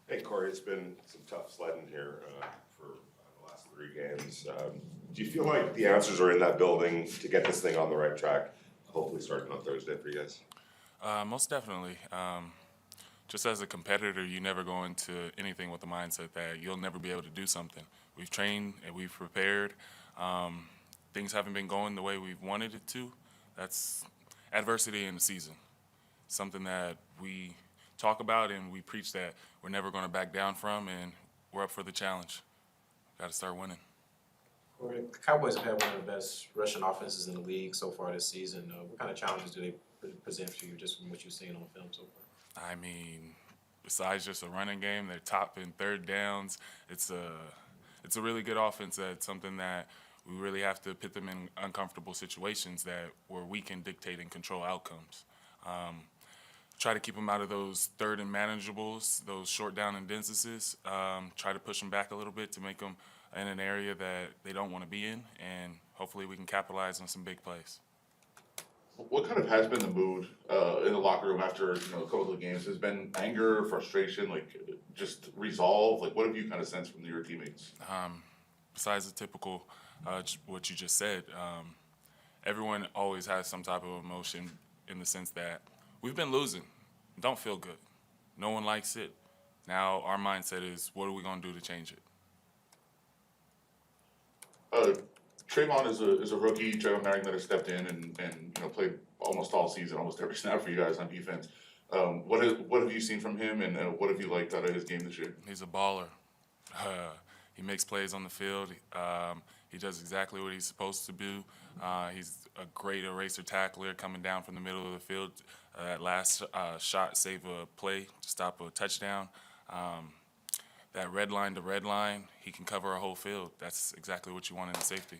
Hey, Cory, it's been some tough sledding here for the last 3 games. Do you feel like the answers are in that building to get this thing on the right track, hopefully starting on Thursday for you guys? Most definitely. Just as a competitor, you never go into anything with the mindset that you'll never be able to do something. We've trained and we've prepared. Things haven't been going the way we've wanted it to. That's adversity in the season. Something that we talk about and we preach that we're never going to back down from, and we're up for the challenge. Got to start winning. The Cowboys have had one of the best rushing offenses in the league so far this season. What kind of challenges do they present for you just from what you've seen on film so far? I mean, besides just a running game, they're top in third downs. It's a really good offense. That's something that we really have to put them in uncomfortable situations where we can dictate and control outcomes. Try to keep them out of those third and manageables, those short down and densities. Try to push them back a little bit to make them in an area that they don't want to be in, and hopefully we can capitalize on some big plays. What kind of has been the mood in the locker room after a couple of the games? Has been anger, frustration, just resolve? What have you kind of sensed from your teammates? Besides the typical, what you just said, everyone always has some type of emotion in the sense that we've been losing. Don't feel good. No one likes it. Now our mindset is, what are we going to do to change it? Tre'von is a rookie. Tre'von Moehrig that has stepped in and played almost all season, almost every snap for you guys on defense. What have you seen from him, and what have you liked out of his game this year? He's a baller. He makes plays on the field. He does exactly what he's supposed to do. He's a great eraser tackler coming down from the middle of the field. That last shot save a play to stop a touchdown. That red line to red line, he can cover a whole field. That's exactly what you want in a safety.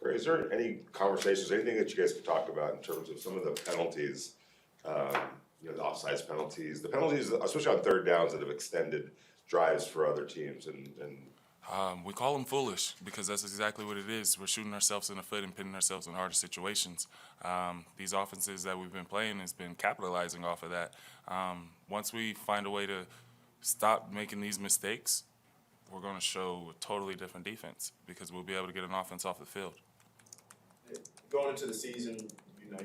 Cory, is there any conversations, anything that you guys could talk about in terms of some of the penalties, the offsides penalties, the penalties, especially on third downs that have extended drives for other teams? We call them foolish because that's exactly what it is. We're shooting ourselves in the foot and putting ourselves in harder situations. These offenses that we've been playing has been capitalizing off of that. Once we find a way to stop making these mistakes, we're going to show a totally different defense because we'll be able to get an offense off the field. Going into the season,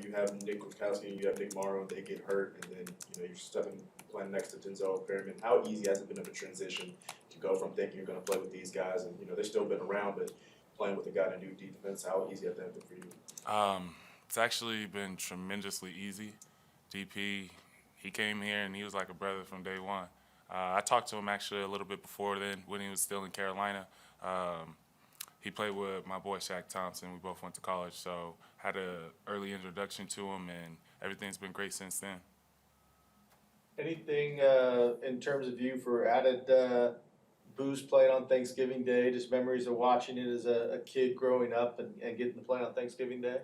you have Nick Witkowski and you have Nick Morrow, they get hurt, and then you're stepping playing next to Denzel Perryman. How easy has it been of a transition to go from thinking you're going to play with these guys, and they've still been around, but playing with a guy in a new defense? How easy has that been for you? It's actually been tremendously easy. DP, he came here and he was like a brother from day one. I talked to him actually a little bit before then when he was still in Carolina. He played with my boy Shaq Thompson. We both went to college, so had an early introduction to him, and everything's been great since then. Anything in terms of you for added boost playing on Thanksgiving Day? Just memories of watching it as a kid growing up and getting to play on Thanksgiving Day?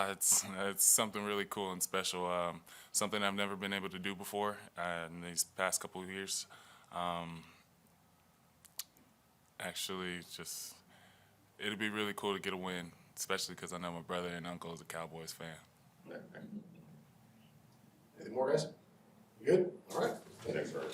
It's something really cool and special. Something I've never been able to do before in these past couple of years. Actually, just it'd be really cool to get a win, especially because I know my brother and uncle is a Cowboys fan. Anything more, guys? You good? All right. Thanks, Cory.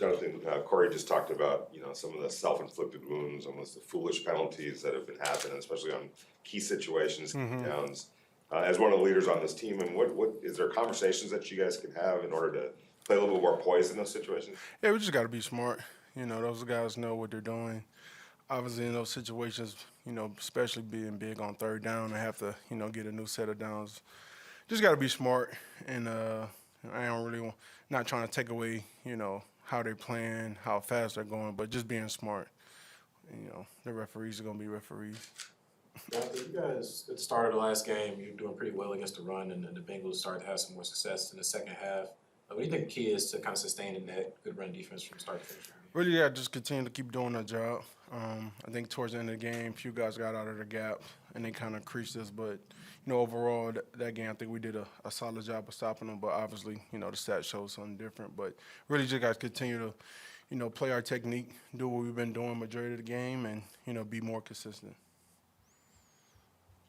Johnathan, Cory just talked about some of the self-inflicted wounds, almost the foolish penalties that have been happening, especially on key situations, key downs. As one of the leaders on this team, and what is there conversations that you guys can have in order to play a little bit more poised in those situations? Yeah, we just got to be smart. Those guys know what they're doing. Obviously, in those situations, especially being big on third down, I have to, get a new set of downs. Just got to be smart, and I don't really not trying to take away, how they're playing, how fast they're going, but just being smart. The referees are going to be referees. You guys, at the start of the last game, you're doing pretty well against the run, and the Bengals started to have some more success in the second half. What do you think the key is to kind of sustaining that good run defense from start to finish? Really, just continue to keep doing our job. I think towards the end of the game, a few guys got out of the gap. and they kind of creased us. But overall, that game, I think we did a solid job of stopping them. But obviously, the stats show something different. But really, just got to continue to, play our technique, do what we've been doing majority of the game, and be more consistent.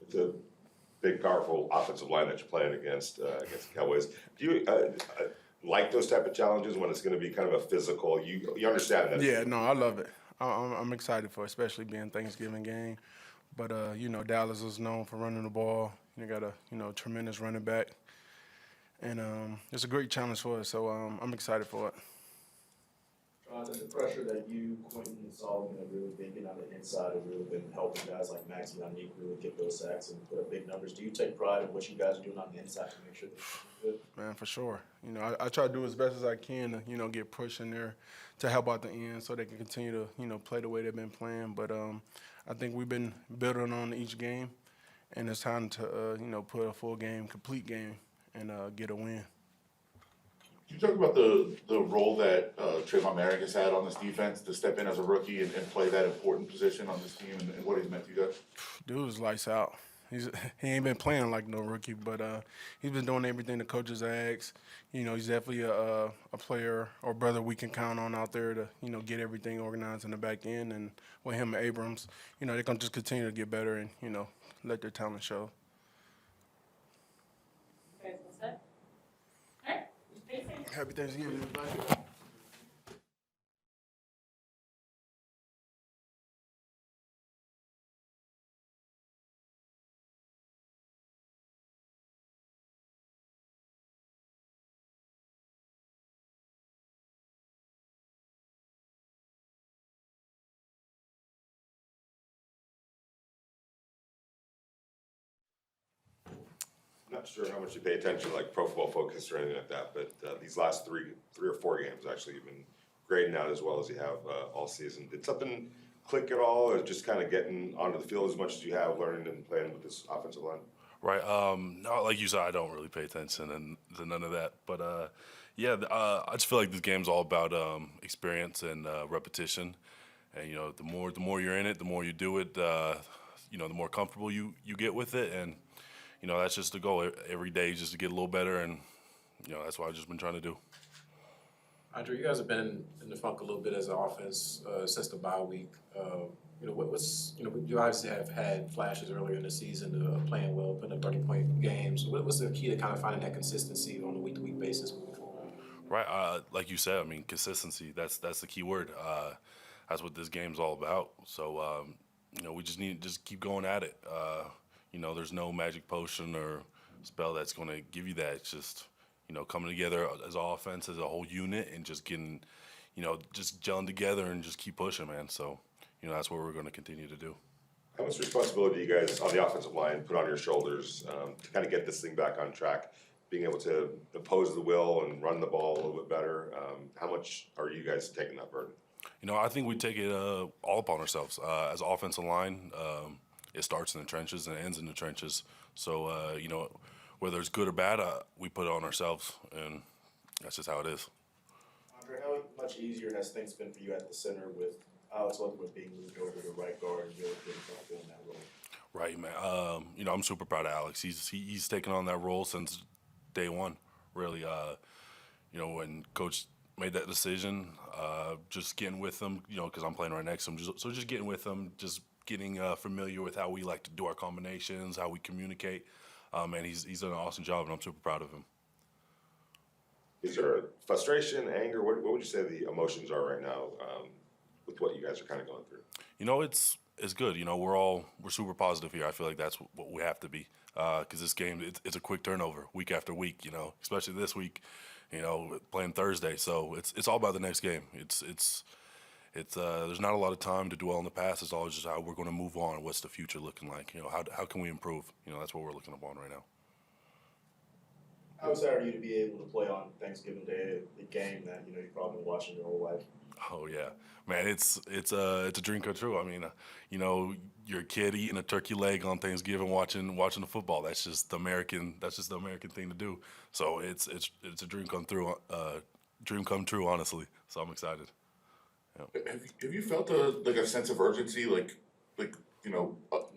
It's a big, powerful offensive line that you're playing against the Cowboys. Do you like those type of challenges when it's going to be kind of a physical? You understand that? Yeah, no, I love it. I'm excited for it, especially being Thanksgiving game. But Dallas is known for running the ball. You got a tremendous running back, and it's a great challenge for us. So I'm excited for it. Johnathan, the pressure that you, Quentin, and Solomon have really been getting on the inside have really been helping guys like Max and Yannick really get those sacks and put up big numbers. Do you take pride in what you guys are doing on the inside to make sure that you're good? Man, for sure. I try to do as best as I can to, get push in there to help out the end so they can continue to, play the way they've been playing. But I think we've been building on each game, and it's time to, put a full game, complete game, and get a win. Can you talk about the role that Tre'von Moehrig has had on this defense to step in as a rookie and play that important position on this team and what he's meant to you guys? Dude is lights out. He ain't been playing like no rookie, but he's been doing everything the coaches ask. He's definitely a player or brother we can count on out there to, get everything organized in the back end. And with him and Abrams, they're going to just continue to get better and, let their talent show. You guys all set? All right. Stay safe. Happy Thanksgiving, everybody. I'm not sure how much you pay attention to like Pro Football Focus or anything like that, but these last three or four games actually you've been grading out as well as you have all season. Did something click at all, or just kind of getting onto the field as much as you have, learning and playing with this offensive line? Right. No, like you said, I don't really pay attention to none of that. But I just feel like this game's all about experience and repetition. And the more you're in it, the more you do it, the more comfortable you get with it. And that's just the goal every day, just to get a little better. And that's what I've just been trying to do. Andre, you guys have been in the funk a little bit as an offense since the bye week. You obviously have had flashes earlier in the season of playing well, putting up 30-point games. What's the key to kind of finding that consistency on a week-to-week basis moving forward? Right. Like you said, I mean, consistency, that's the key word. That's what this game's all about. So, we just need to just keep going at it. There's no magic potion or spell that's going to give you that. It's just, coming together as an offense, as a whole unit, and just getting, just gelling together and just keep pushing, man. So, that's what we're going to continue to do. How much responsibility do you guys on the offensive line put on your shoulders to kind of get this thing back on track, being able to oppose the will and run the ball a little bit better? How much are you guys taking that burden? I think we take it all upon ourselves. As an offensive line, it starts in the trenches and ends in the trenches. So, whether it's good or bad, we put it on ourselves, and that's just how it is. Andre, how much easier has things been for you at the center with Alex Leatherwood being moved over to right guard and really getting comfortable in that role? Right, man. I'm super proud of Alex. He's taken on that role since day one, really. When Coach made that decision, just getting with him, because I'm playing right next to him. Just getting with him, just getting familiar with how we like to do our combinations, how we communicate. And he's done an awesome job, and I'm super proud of him. Is there frustration, anger? What would you say the emotions are right now with what you guys are kind of going through? It's good. We're super positive here. I feel like that's what we have to be, because this game it's a quick turnover week after week. Especially this week, playing Thursday. So it's all about the next game. It's there's not a lot of time to dwell on the past. It's all just how we're going to move on. What's the future looking like? How can we improve? That's what we're looking upon right now. How excited are you to be able to play on Thanksgiving Day, the game that you've probably been watching your whole life? Oh yeah, man, it's a dream come true. I mean, you're a kid eating a turkey leg on Thanksgiving, watching the football. That's just the American thing to do. So it's a dream come true, honestly. So I'm excited. Yeah. Have you felt a sense of urgency,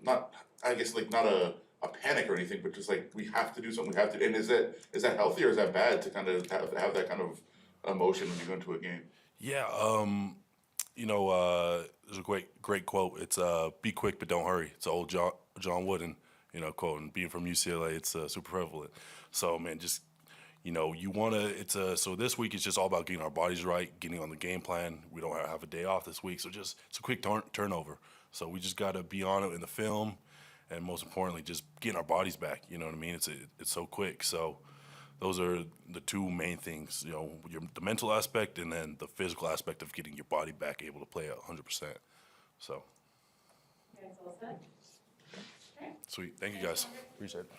not I guess like not a panic or anything, but just like we have to do something. We have to. And is that healthy or is that bad to kind of have that kind of emotion when you go into a game? Yeah, there's a great quote. It's "Be quick but don't hurry." It's an old John Wooden, quote. And being from UCLA, it's super prevalent. So man, just you want to. So this week it's just all about getting our bodies right, getting on the game plan. We don't have a day off this week, so it's a quick turnover. So we just got to be on it in the film, and most importantly, just getting our bodies back. You know what I mean? It's so quick. So those are the two main things, the mental aspect and then the physical aspect of getting your body back able to play at 100%. So, You guys all set? Okay. sweet. Thank you, guys. Appreciate it.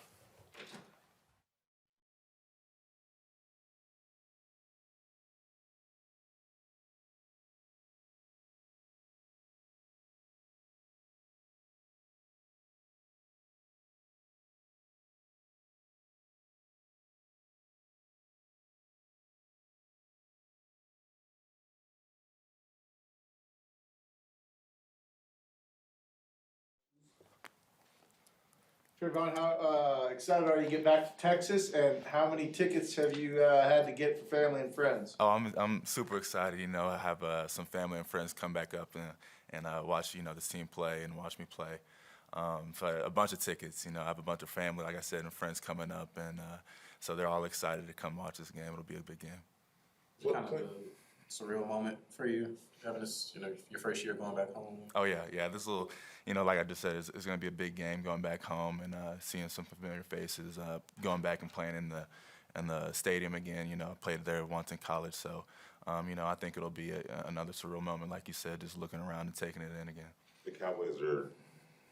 Tre'von, how excited are you to get back to Texas, and how many tickets have you had to get for family and friends? Oh, I'm super excited. I have some family and friends come back up and watch this team play and watch me play. So a bunch of tickets. I have a bunch of family, like I said, and friends coming up, and so they're all excited to come watch this game. It'll be a big game. It's kind of a surreal moment for you having this, your first year going back home. Oh yeah. This little, like I just said, it's going to be a big game going back home and seeing some familiar faces, going back and playing in the stadium again. I played there once in college, so I think it'll be another surreal moment, like you said, just looking around and taking it in again. The Cowboys are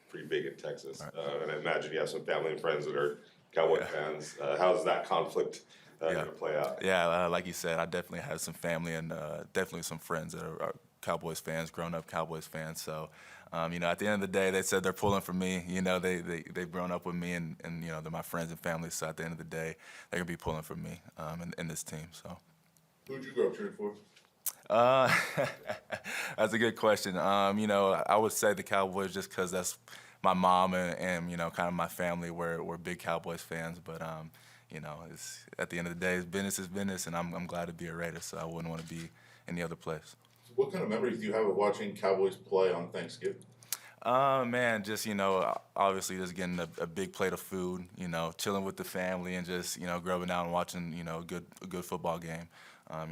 pretty big in Texas, and I imagine you have some family and friends that are Cowboy fans. How's that conflict going to play out? Yeah, like you said, I definitely have some family and definitely some friends that are Cowboys fans, grown-up Cowboys fans. So, at the end of the day, they said they're pulling for me. They've grown up with me, and they're my friends and family. So at the end of the day, they're gonna be pulling for me in this team. So. Who'd you grow up cheering for? That's a good question. I would say the Cowboys just because that's my mom and kind of my family. We're big Cowboys fans, but it's at the end of the day, business is business, and I'm glad to be a Raider, so I wouldn't want to be any other place. What kind of memories do you have of watching Cowboys play on Thanksgiving? Man, just obviously just getting a big plate of food, chilling with the family, and just grubbing out and watching a good football game. Our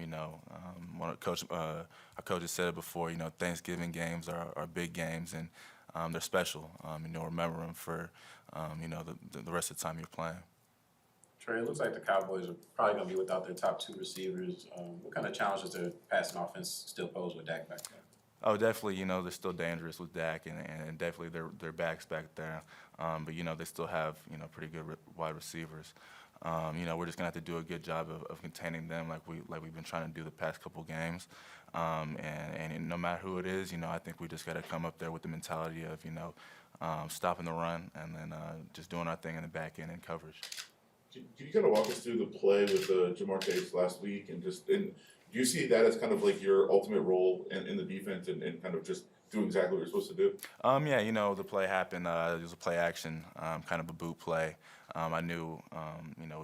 coach has said it before. Thanksgiving games are big games, and they're special. Remember them for the rest of the time you're playing. Trey, it looks like the Cowboys are probably going to be without their top two receivers. What kind of challenges does the passing offense still pose with Dak back there? Oh, definitely. They're still dangerous with Dak, and definitely their backs back there. But they still have pretty good wide receivers. We're just gonna have to do a good job of containing them, like we've been trying to do the past couple games. And no matter who it is, I think we just got to come up there with the mentality of stopping the run and then just doing our thing in the back end and coverage. Can you kind of walk us through the play with Jamar Chase last week, and do you see that as kind of like your ultimate role in the defense and kind of just do exactly what you're supposed to do? Yeah, the play happened. It was a play action, kind of a boot play. I knew,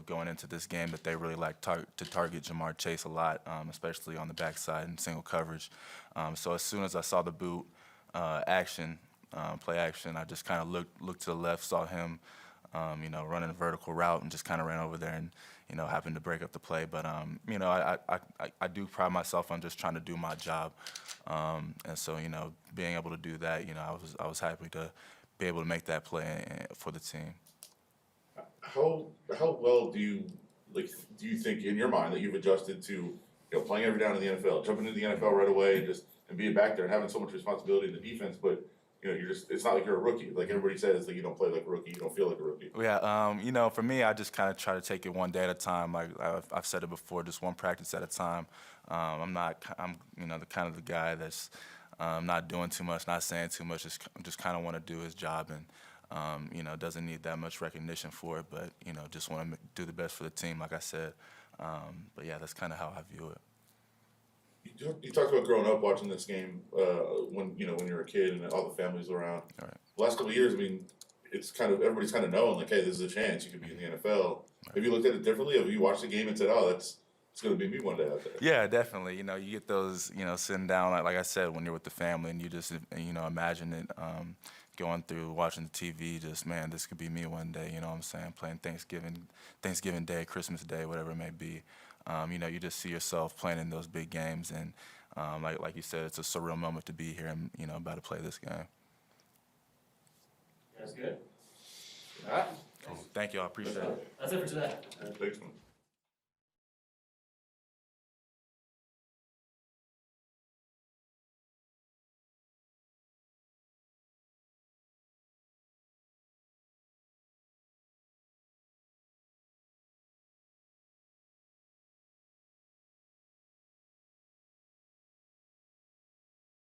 going into this game that they really like to target Jamar Chase a lot, especially on the backside in single coverage. So as soon as I saw the boot play action, I just kind of looked to the left, saw him, running a vertical route, and just kind of ran over there and, happened to break up the play. But, I do pride myself on just trying to do my job. And so, being able to do that, I was happy to be able to make that play for the team. How well do you think in your mind that you've adjusted to playing every down in the NFL, jumping into the NFL right away, and being back there and having so much responsibility in the defense, but it's not like you're a rookie. Like everybody says, like you don't play like a rookie, you don't feel like a rookie. Yeah, for me, I just kind of try to take it one day at a time. Like I've said it before, just one practice at a time. I'm the kind of the guy that's not doing too much, not saying too much. Just kind of want to do his job and. Doesn't need that much recognition for it, but, just want to do the best for the team, like I said. But, yeah, that's kind of how I view it. You talked about growing up watching this game when you were a kid and all the families were around. All right. The last couple of years, I mean, it's kind of, everybody's kind of knowing, like, hey, this is a chance, you could be in the NFL. Have you looked at it differently? Have you watched the game and said, oh, it's gonna be me one day out there? Yeah, definitely. You know, you get those, sitting down, like I said, when you're with the family and you just, imagine it, going through, watching the TV, just, man, this could be me one day, you know what I'm saying, playing Thanksgiving Day, Christmas Day, whatever it may be. You just see yourself playing in those big games, and like you said, it's a surreal moment to be here and, about to play this game. That's good. All right. Thank you, I appreciate it. That's it for today. Thanks, man.